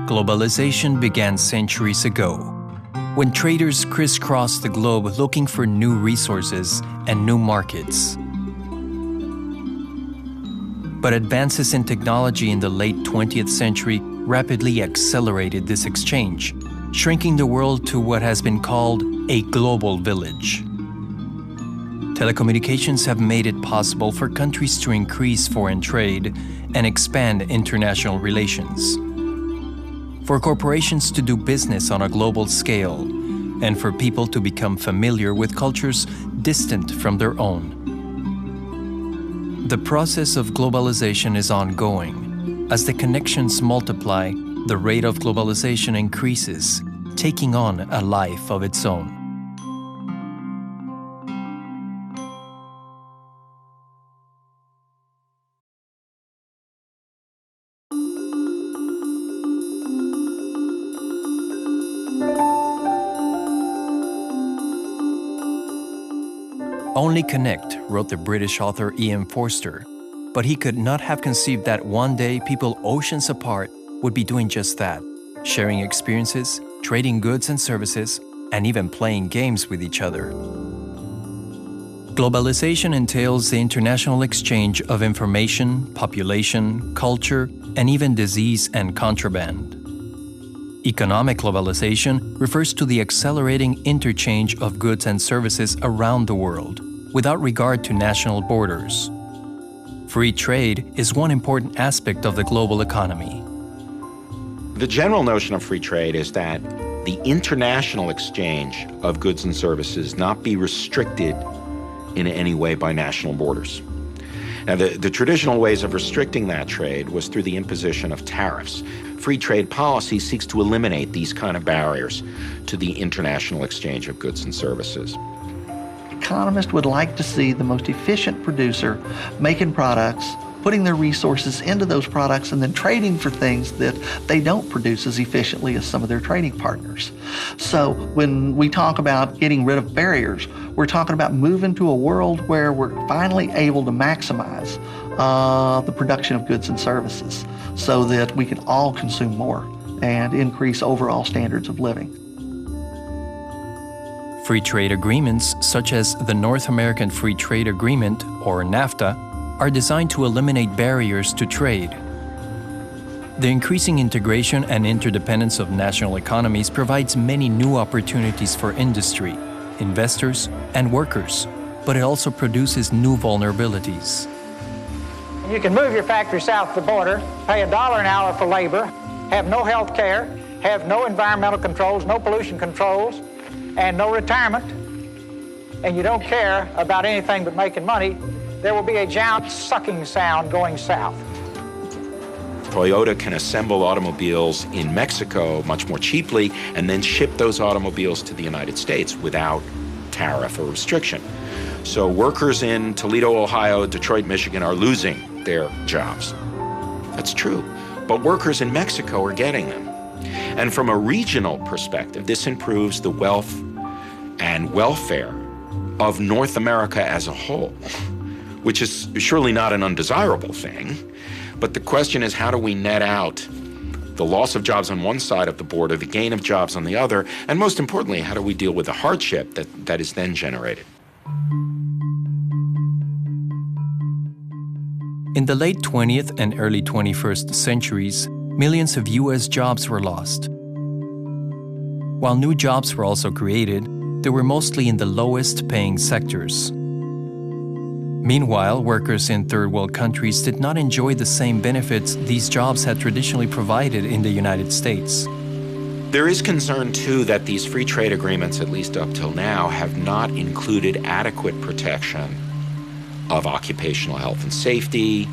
Globalization began centuries ago, when traders crisscrossed the globe looking for new resources and new markets. But advances in technology in the late 20th century rapidly accelerated this exchange, shrinking the world to what has been called a global village. Telecommunications have made it possible for countries to increase foreign trade and expand international relations, for corporations to do business on a global scale, and for people to become familiar with cultures distant from their own. The process of globalization is ongoing. As the connections multiply, the rate of globalization increases, taking on a life of its own. Only connect, wrote the British author E.M. Forster, but he could not have conceived that one day people oceans apart would be doing just that, sharing experiences, trading goods and services, and even playing games with each other. Globalization entails the international exchange of information, population, culture, and even disease and contraband. Economic globalization refers to the accelerating interchange of goods and services around the world, without regard to national borders. Free trade is one important aspect of the global economy. The general notion of free trade is that the international exchange of goods and services not be restricted in any way by national borders. Now, the traditional ways of restricting that trade was through the imposition of tariffs. Free trade policy seeks to eliminate these kind of barriers to the international exchange of goods and services. Economists would like to see the most efficient producer making products, putting their resources into those products, and then trading for things that they don't produce as efficiently as some of their trading partners. So when we talk about getting rid of barriers, we're talking about moving to a world where we're finally able to maximize the production of goods and services so that we can all consume more and increase overall standards of living. Free trade agreements, such as the North American Free Trade Agreement, or NAFTA, are designed to eliminate barriers to trade. The increasing integration and interdependence of national economies provides many new opportunities for industry, investors, and workers, but it also produces new vulnerabilities. You can move your factory south of the border, pay $1 an hour for labor, have no health care, have no environmental controls, no pollution controls, and no retirement, and you don't care about anything but making money, there will be a giant sucking sound going south. Toyota can assemble automobiles in Mexico much more cheaply and then ship those automobiles to the United States without tariff or restriction. So workers in Toledo, Ohio, Detroit, Michigan are losing their jobs. That's true. But workers in Mexico are getting them. And from a regional perspective, this improves the wealth and welfare of North America as a whole, which is surely not an undesirable thing. But the question is, how do we net out the loss of jobs on one side of the border, the gain of jobs on the other, and most importantly, how do we deal with the hardship that is then generated? In the late 20th and early 21st centuries, millions of U.S. jobs were lost. While new jobs were also created, they were mostly in the lowest-paying sectors. Meanwhile, workers in third world countries did not enjoy the same benefits these jobs had traditionally provided in the United States. There is concern, too, that these free trade agreements, at least up till now, have not included adequate protection of occupational health and safety,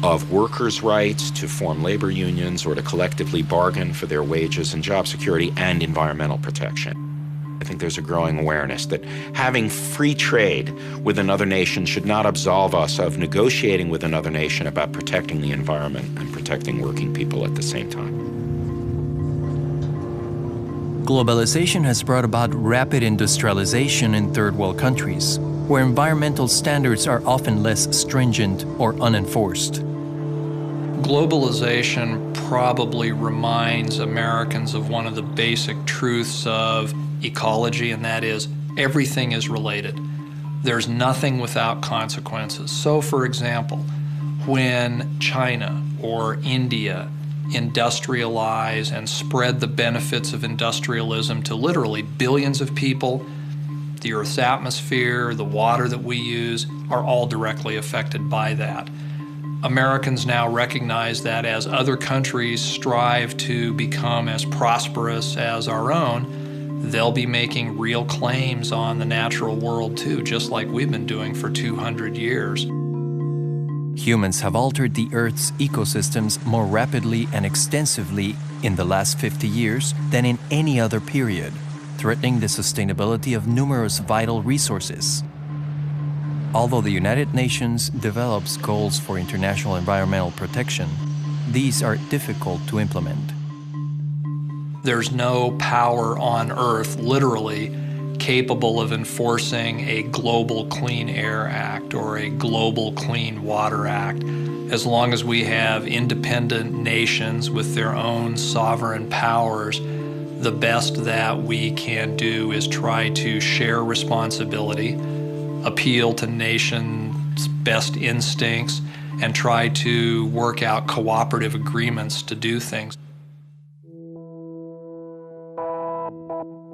of workers' rights to form labor unions or to collectively bargain for their wages and job security, and environmental protection. I think there's a growing awareness that having free trade with another nation should not absolve us of negotiating with another nation about protecting the environment and protecting working people at the same time. Globalization has brought about rapid industrialization in third world countries, where environmental standards are often less stringent or unenforced. Globalization probably reminds Americans of one of the basic truths of ecology, and that is everything is related. There's nothing without consequences. So, for example, when China or India industrialize and spread the benefits of industrialism to literally billions of people, the Earth's atmosphere, the water that we use are all directly affected by that. Americans now recognize that as other countries strive to become as prosperous as our own, they'll be making real claims on the natural world too, just like we've been doing for 200 years. Humans have altered the Earth's ecosystems more rapidly and extensively in the last 50 years than in any other period, threatening the sustainability of numerous vital resources. Although the United Nations develops goals for international environmental protection, these are difficult to implement. There's no power on Earth, literally, capable of enforcing a Global Clean Air Act or a Global Clean Water Act. As long as we have independent nations with their own sovereign powers, the best that we can do is try to share responsibility, appeal to nations' best instincts, and try to work out cooperative agreements to do things.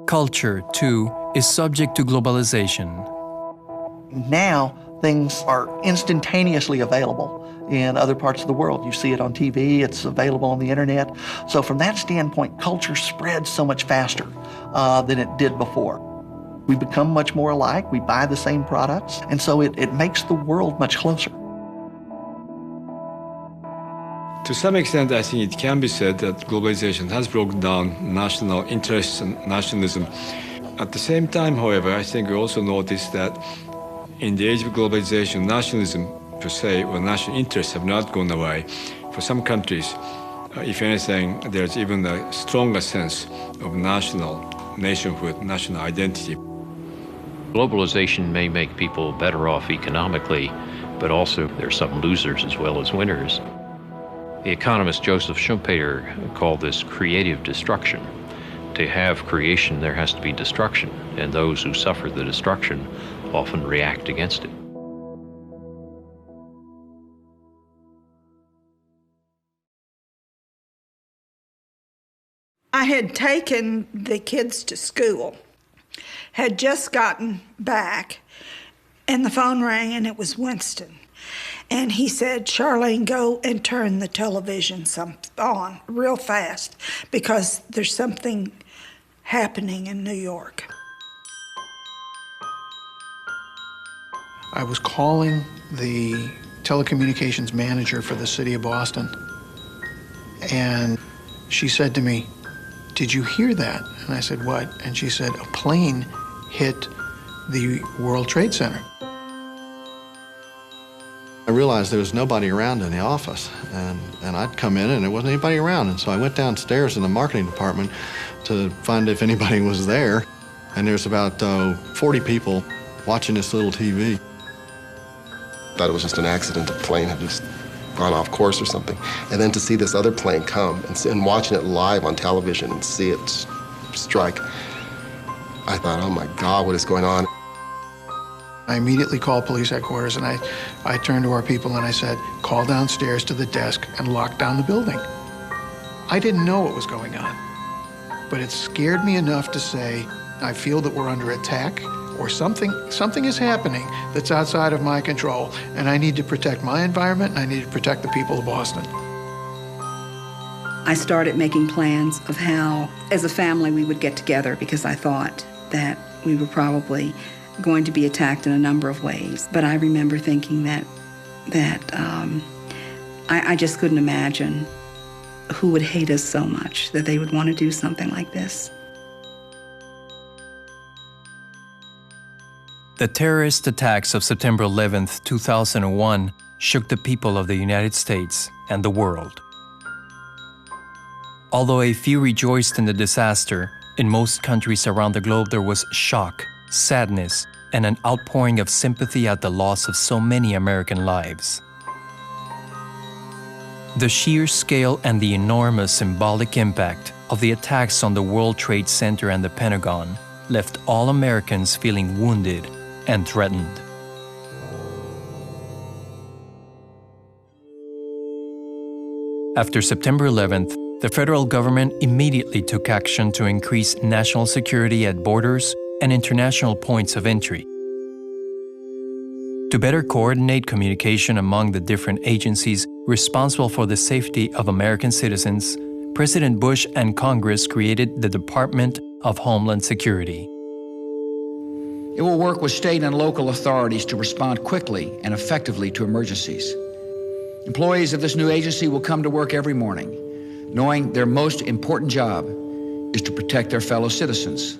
Culture, too, is subject to globalization. Now, things are instantaneously available in other parts of the world. You see it on TV, it's available on the internet. So from that standpoint, culture spreads so much faster than it did before. We become much more alike, we buy the same products, and so it makes the world much closer. To some extent, I think it can be said that globalization has broken down national interests and nationalism. At the same time, however, I think we also notice that in the age of globalization, nationalism per se, or national interests have not gone away. For some countries, if anything, there's even a stronger sense of national nationhood, national identity. Globalization may make people better off economically, but also there's some losers as well as winners. The economist Joseph Schumpeter called this creative destruction. To have creation, there has to be destruction, and those who suffer the destruction often react against it. I had taken the kids to school, had just gotten back, and the phone rang, and it was Winston. And he said, Charlene, go and turn the television on real fast because there's something happening in New York. I was calling the telecommunications manager for the city of Boston, and she said to me, did you hear that? And I said, what? And she said, a plane hit the World Trade Center. I realized there was nobody around in the office, and I'd come in and there wasn't anybody around. And so I went downstairs in the marketing department to find if anybody was there. And there's about 40 people watching this little TV. I thought it was just an accident, a plane had just gone off course or something. And then to see this other plane come and watching it live on television and see it strike, I thought, oh my God, what is going on? I immediately called police headquarters, and I turned to our people and I said, call downstairs to the desk and lock down the building. I didn't know what was going on, but it scared me enough to say, I feel that we're under attack, or something is happening that's outside of my control, and I need to protect my environment, and I need to protect the people of Boston. I started making plans of how, as a family, we would get together because I thought that we were probably going to be attacked in a number of ways. But I remember thinking that I just couldn't imagine who would hate us so much that they would want to do something like this. The terrorist attacks of September 11, 2001 shook the people of the United States and the world. Although a few rejoiced in the disaster, in most countries around the globe there was shock, sadness, and an outpouring of sympathy at the loss of so many American lives. The sheer scale and the enormous symbolic impact of the attacks on the World Trade Center and the Pentagon left all Americans feeling wounded and threatened. After September 11th, the federal government immediately took action to increase national security at borders and international points of entry. To better coordinate communication among the different agencies responsible for the safety of American citizens, President Bush and Congress created the Department of Homeland Security. It will work with state and local authorities to respond quickly and effectively to emergencies. Employees of this new agency will come to work every morning, knowing their most important job is to protect their fellow citizens.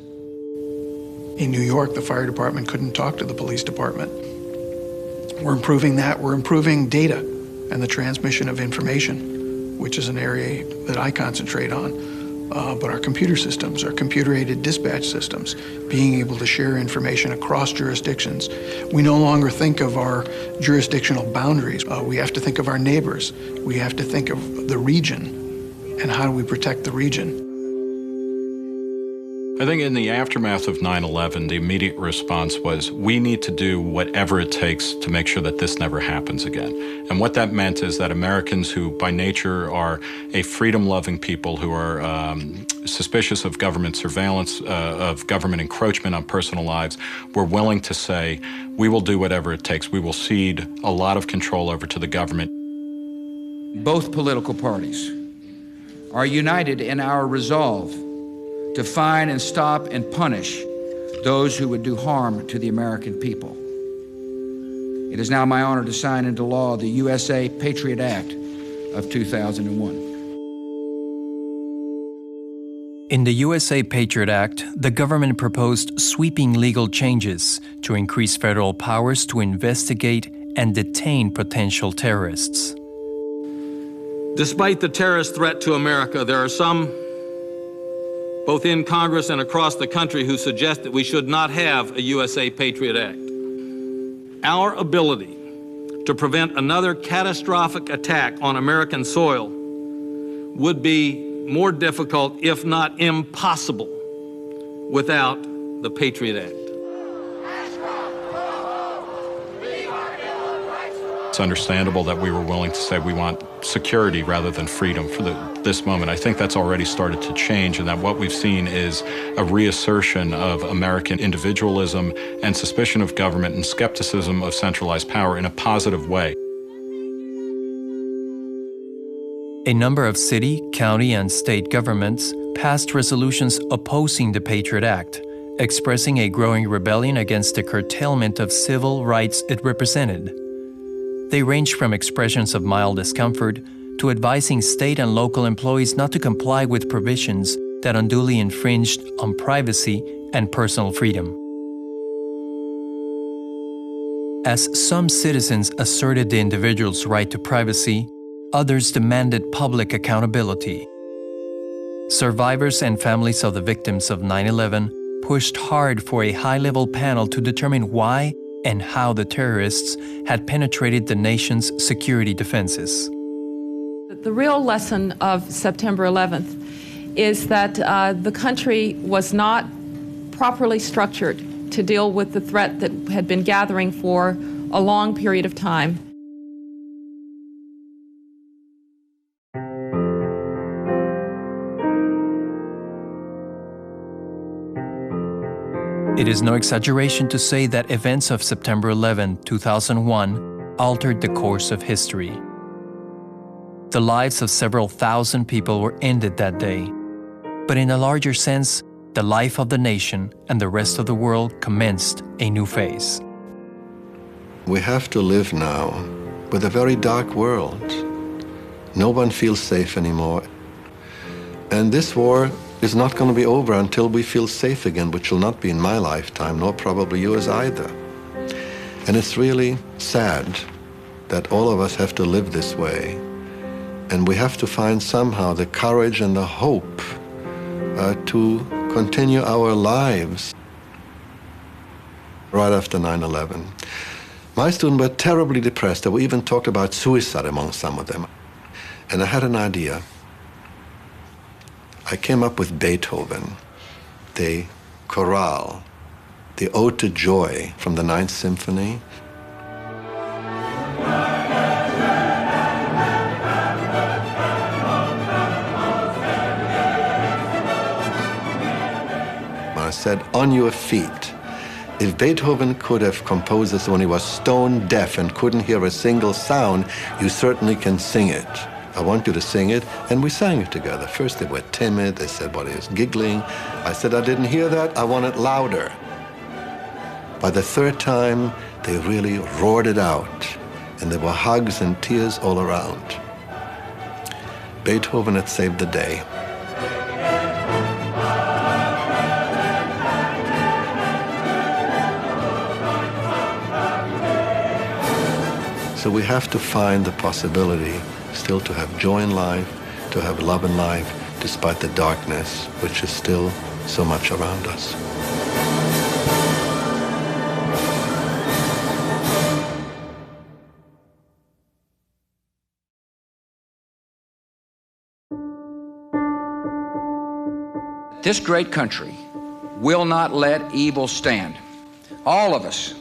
In New York, the fire department couldn't talk to the police department. We're improving that. We're improving data and the transmission of information, which is an area that I concentrate on. But our computer systems, our computer-aided dispatch systems, being able to share information across jurisdictions. We no longer think of our jurisdictional boundaries. We have to think of our neighbors. We have to think of the region and how do we protect the region. I think in the aftermath of 9/11, the immediate response was, we need to do whatever it takes to make sure that this never happens again. And what that meant is that Americans who by nature are a freedom-loving people who are suspicious of government surveillance, of government encroachment on personal lives, were willing to say, we will do whatever it takes. We will cede a lot of control over to the government. Both political parties are united in our resolve to find and stop and punish those who would do harm to the American people. It is now my honor to sign into law the USA Patriot Act of 2001. In the USA Patriot Act, the government proposed sweeping legal changes to increase federal powers to investigate and detain potential terrorists. Despite the terrorist threat to America, there are some both in Congress and across the country who suggest that we should not have a USA Patriot Act. Our ability to prevent another catastrophic attack on American soil would be more difficult, if not impossible, without the Patriot Act. It's understandable that we were willing to say we want security rather than freedom for this moment. I think that's already started to change, and that what we've seen is a reassertion of American individualism and suspicion of government and skepticism of centralized power in a positive way. A number of city, county, and state governments passed resolutions opposing the Patriot Act, expressing a growing rebellion against the curtailment of civil rights it represented. They ranged from expressions of mild discomfort to advising state and local employees not to comply with provisions that unduly infringed on privacy and personal freedom. As some citizens asserted the individual's right to privacy, others demanded public accountability. Survivors and families of the victims of 9/11 pushed hard for a high-level panel to determine why and how the terrorists had penetrated the nation's security defenses. The real lesson of September 11th is that the country was not properly structured to deal with the threat that had been gathering for a long period of time. It is no exaggeration to say that events of September 11, 2001 altered the course of history. The lives of several thousand people were ended that day, but in a larger sense, the life of the nation and the rest of the world commenced a new phase. We have to live now with a very dark world. No one feels safe anymore. And this war is not going to be over until we feel safe again, which will not be in my lifetime, nor probably yours either. And it's really sad that all of us have to live this way. And we have to find somehow the courage and the hope to continue our lives. Right after 9/11, my students were terribly depressed. They even talked about suicide among some of them. And I had an idea. I came up with Beethoven, the chorale, the Ode to Joy from the Ninth Symphony. I said, on your feet. If Beethoven could have composed this when he was stone deaf and couldn't hear a single sound, you certainly can sing it. I want you to sing it, and we sang it together. First they were timid, they said, well, he was giggling. I said, I didn't hear that, I want it louder. By the third time, they really roared it out, and there were hugs and tears all around. Beethoven had saved the day. So we have to find the possibility still to have joy in life, to have love in life, despite the darkness, which is still so much around us. This great country will not let evil stand. All of us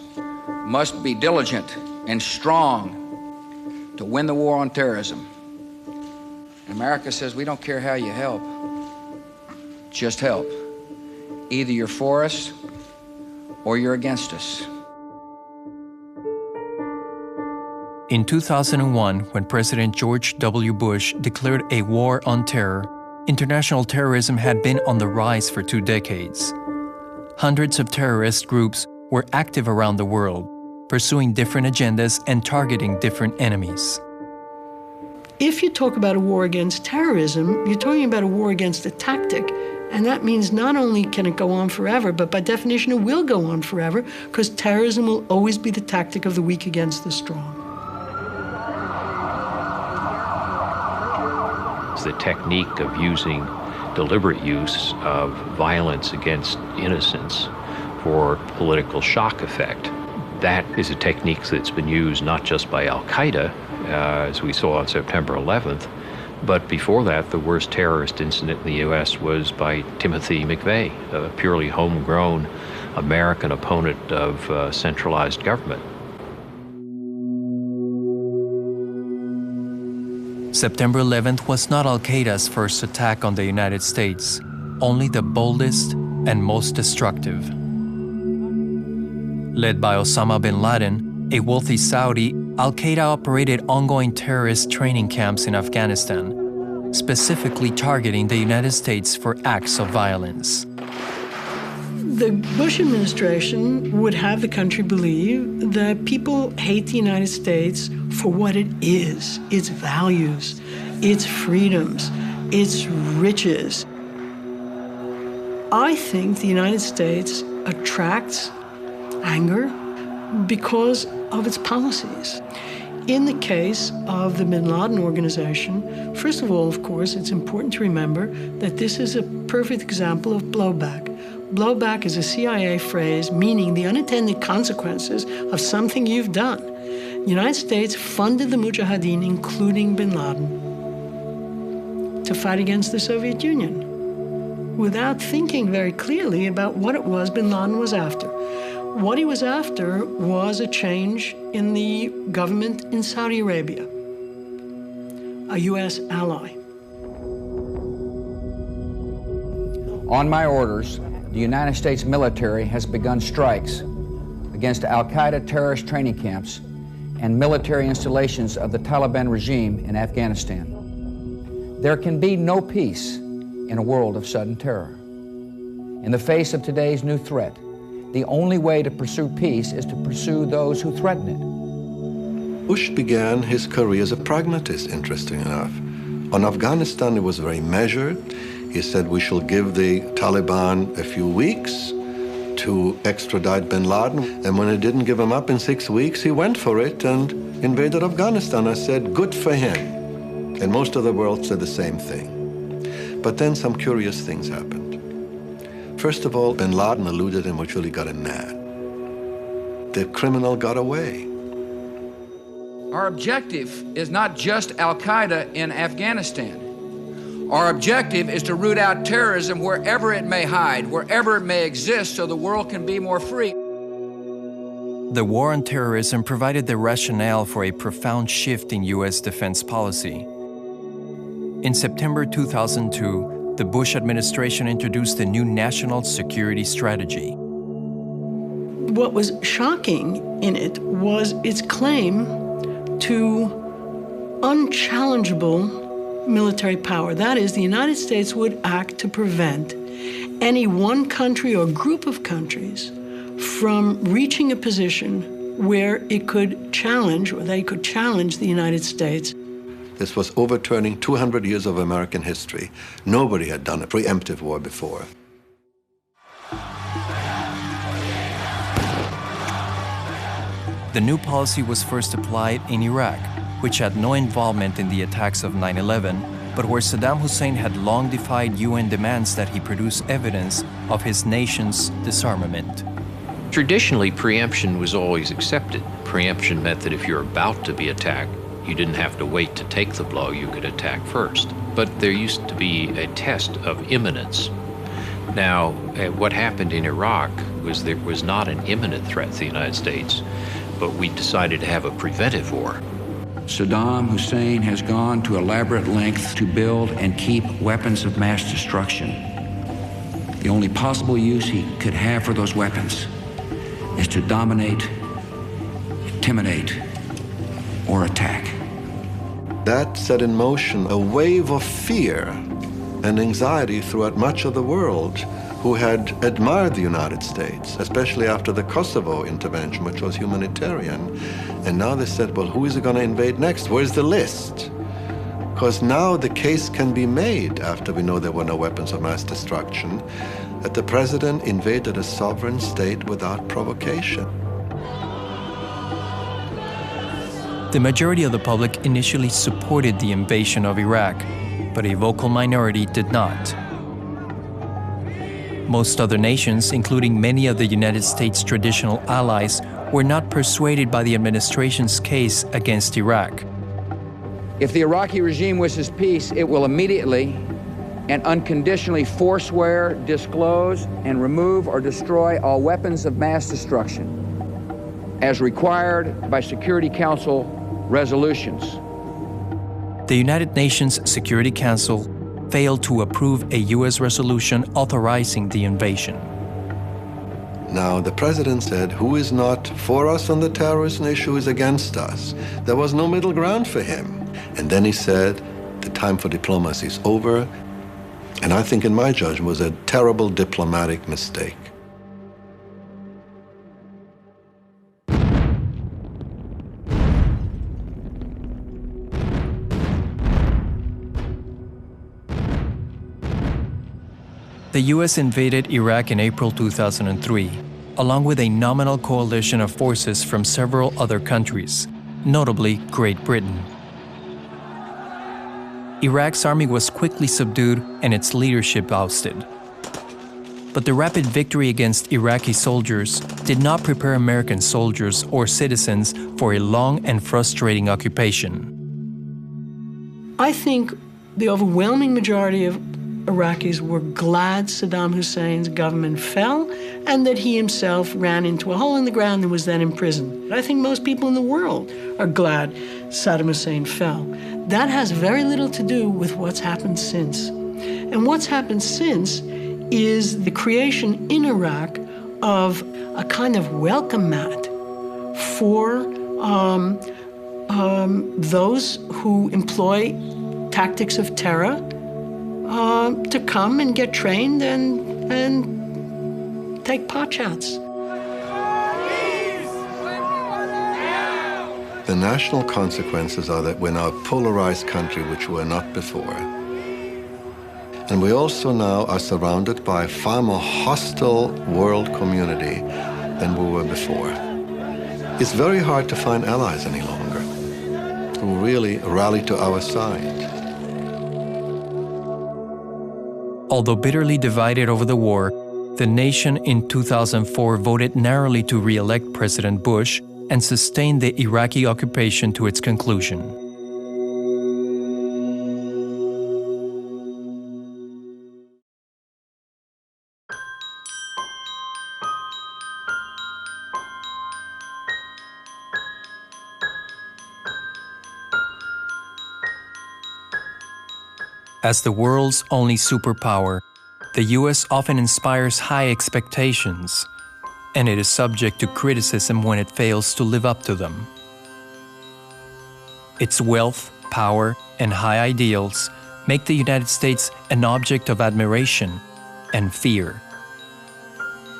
must be diligent and strong to win the war on terrorism. And America says we don't care how you help, just help. Either you're for us or you're against us. In 2001, when President George W. Bush declared a war on terror, international terrorism had been on the rise for 2 decades. Hundreds of terrorist groups were active around the world, pursuing different agendas and targeting different enemies. If you talk about a war against terrorism, you're talking about a war against a tactic. And that means not only can it go on forever, but by definition it will go on forever, because terrorism will always be the tactic of the weak against the strong. It's the technique of using deliberate use of violence against innocents for political shock effect. That is a technique that's been used not just by Al-Qaeda, as we saw on September 11th, but before that, the worst terrorist incident in the U.S. was by Timothy McVeigh, a purely homegrown American opponent of centralized government. September 11th was not Al-Qaeda's first attack on the United States, only the boldest and most destructive. Led by Osama bin Laden, a wealthy Saudi, Al-Qaeda operated ongoing terrorist training camps in Afghanistan, specifically targeting the United States for acts of violence. The Bush administration would have the country believe that people hate the United States for what it is, its values, its freedoms, its riches. I think the United States attracts anger because of its policies. In the case of the bin Laden organization, first of all, of course, it's important to remember that this is a perfect example of blowback. Blowback is a CIA phrase meaning the unintended consequences of something you've done. The United States funded the Mujahideen, including bin Laden, to fight against the Soviet Union without thinking very clearly about what it was bin Laden was after. What he was after was a change in the government in Saudi Arabia, a U.S. ally. On my orders, the United States military has begun strikes against Al-Qaeda terrorist training camps and military installations of the Taliban regime in Afghanistan. There can be no peace in a world of sudden terror. In the face of today's new threat, the only way to pursue peace is to pursue those who threaten it. Bush began his career as a pragmatist, interesting enough. On Afghanistan, he was very measured. He said we shall give the Taliban a few weeks to extradite bin Laden. And when he didn't give him up in 6 weeks, he went for it and invaded Afghanistan. I said, good for him. And most of the world said the same thing. But then some curious things happened. First of all, bin Laden eluded him, which really got him mad. The criminal got away. Our objective is not just Al-Qaeda in Afghanistan. Our objective is to root out terrorism wherever it may hide, wherever it may exist, so the world can be more free. The war on terrorism provided the rationale for a profound shift in U.S. defense policy. In September 2002, the Bush administration introduced a new national security strategy. What was shocking in it was its claim to unchallengeable military power. That is, the United States would act to prevent any one country or group of countries from reaching a position where it could challenge, or they could challenge the United States. This was overturning 200 years of American history. Nobody had done a preemptive war before. The new policy was first applied in Iraq, which had no involvement in the attacks of 9/11, but where Saddam Hussein had long defied UN demands that he produce evidence of his nation's disarmament. Traditionally, preemption was always accepted. Preemption meant that if you're about to be attacked, you didn't have to wait to take the blow, you could attack first. But there used to be a test of imminence. Now, what happened in Iraq was there was not an imminent threat to the United States, but we decided to have a preventive war. Saddam Hussein has gone to elaborate lengths to build and keep weapons of mass destruction. The only possible use he could have for those weapons is to dominate, intimidate, or attack. That set in motion a wave of fear and anxiety throughout much of the world who had admired the United States, especially after the Kosovo intervention, which was humanitarian. And now they said, well, who is going to invade next? Where's the list? Because now the case can be made, after we know there were no weapons of mass destruction, that the president invaded a sovereign state without provocation. The majority of the public initially supported the invasion of Iraq, but a vocal minority did not. Most other nations, including many of the United States' traditional allies, were not persuaded by the administration's case against Iraq. If the Iraqi regime wishes peace, it will immediately and unconditionally forswear, disclose, and remove or destroy all weapons of mass destruction, as required by Security Council resolutions. The United Nations Security Council failed to approve a U.S. resolution authorizing the invasion. Now, the president said, who is not for us on the terrorism issue is against us. There was no middle ground for him. And then he said, the time for diplomacy is over. And I think, in my judgment, was a terrible diplomatic mistake. The U.S. invaded Iraq in April 2003, along with a nominal coalition of forces from several other countries, notably Great Britain. Iraq's army was quickly subdued and its leadership ousted. But the rapid victory against Iraqi soldiers did not prepare American soldiers or citizens for a long and frustrating occupation. I think the overwhelming majority of Iraqis were glad Saddam Hussein's government fell and that he himself ran into a hole in the ground and was then imprisoned. I think most people in the world are glad Saddam Hussein fell. That has very little to do with what's happened since. And what's happened since is the creation in Iraq of a kind of welcome mat for those who employ tactics of terror to come and get trained and take potshots. The national consequences are that we're now a polarized country, which we were not before. And we also now are surrounded by a far more hostile world community than we were before. It's very hard to find allies any longer who really rally to our side. Although bitterly divided over the war, the nation in 2004 voted narrowly to re-elect President Bush and sustain the Iraqi occupation to its conclusion. As the world's only superpower, the U.S. often inspires high expectations, and it is subject to criticism when it fails to live up to them. Its wealth, power, and high ideals make the United States an object of admiration and fear,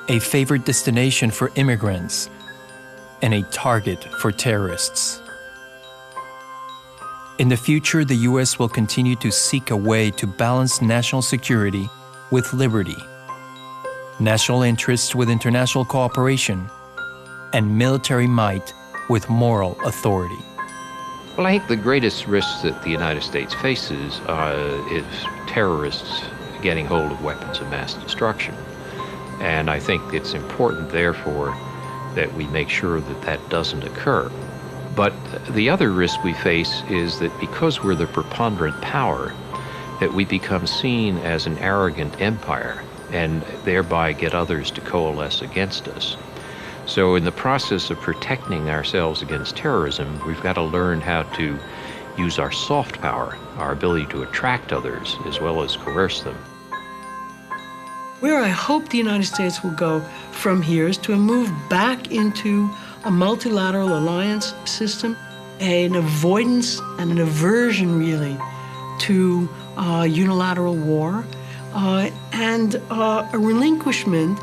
a favored destination for immigrants, and a target for terrorists. In the future, the U.S. will continue to seek a way to balance national security with liberty, national interests with international cooperation, and military might with moral authority. Well, I think the greatest risk that the United States faces is terrorists getting hold of weapons of mass destruction. And I think it's important, therefore, that we make sure that that doesn't occur. But the other risk we face is that because we're the preponderant power, that we become seen as an arrogant empire and thereby get others to coalesce against us. So in the process of protecting ourselves against terrorism, we've got to learn how to use our soft power, our ability to attract others as well as coerce them. Where I hope the United States will go from here is to move back into a multilateral alliance system, an avoidance and an aversion, really, to unilateral war, and a relinquishment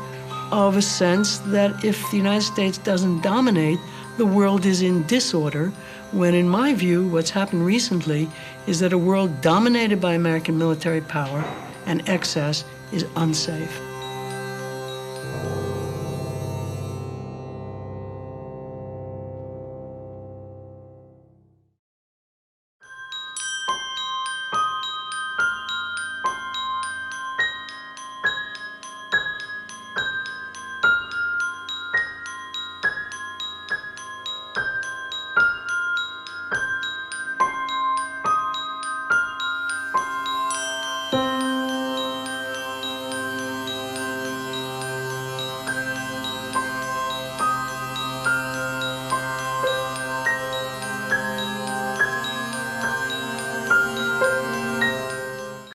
of a sense that if the United States doesn't dominate, the world is in disorder, when in my view, what's happened recently is that a world dominated by American military power and excess is unsafe.